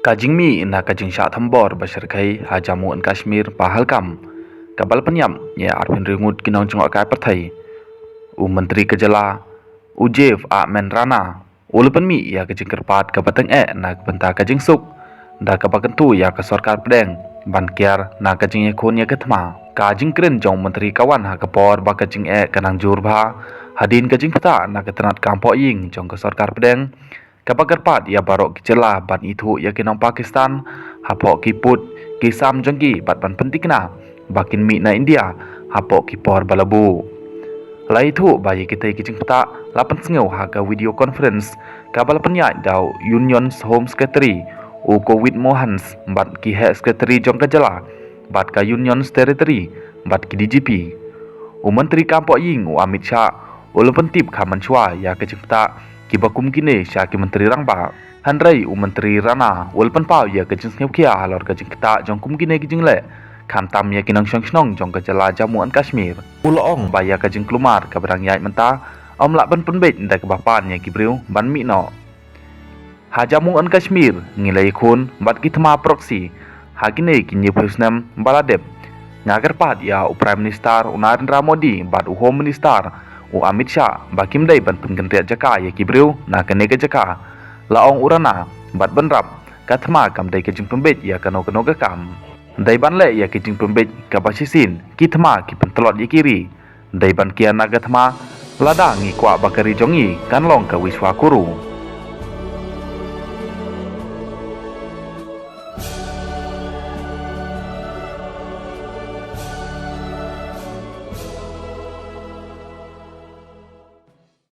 Kajing mi na kajing syak thambor basarkai ha Jammu and Kashmir Pahalgam kabal penyam ya arpin ringut kinong jengok kai perthai Menteri Kejala Ujev Men Rana ulupan mi ya kajing kerpat kabateng na benta kajing suk da kabakentu ya ke sarkar pedeng ban kiar na kajing yakun ya ketma kajing keren jong menteri kawan ha kapor ba kajing kanang jurba hadin kajing peta na ketenat kampok ying jong ke sarkar pedeng kabagarpat ya barok kicela ban itu ya kinong Pakistan hapok kiput kisam jengki bat ban pentikna bakin mi na India hapok kipor balabu lai itu bayi kita kicing peta lapan sengau haga video conference kabal penyat dau Union Home Secretary Covid Mohans bat ki head secretary jong kejala bat ka Union Territory bat ki DGP Menteri Kampok ying Amit Shah ulupan tip kaman chua ya kicing peta kibakum kini syaki menteri rangba handrai menteri Rana ulupan pau ya kicing sengau kia halor kicing peta jong kum kini kicing le kantam ya kinong syong jong kejala Jammu and Kashmir uloong baya kajing kelumar kabarang yai menta lak ban penbet nda kebapan ya kibriu ban mi no ha Jammu and Kashmir ngilai khun bat kitma proxy ha kini kinye pusnam baladep ngagar pat ya Prime Minister Narendra Modi bat Home Minister Amit Shah bakim dai ban penggentriat jaka ya kibriu na kene ke jaka laong urana bat benrap katma kam dai kajing pembet ya kano kam dai ban le ya kijing pembet kabasisin kitma ki pentelot ya kiri dai ban kian nagatma lada ngi kwa bakari jongi kan long ka wiswa kuru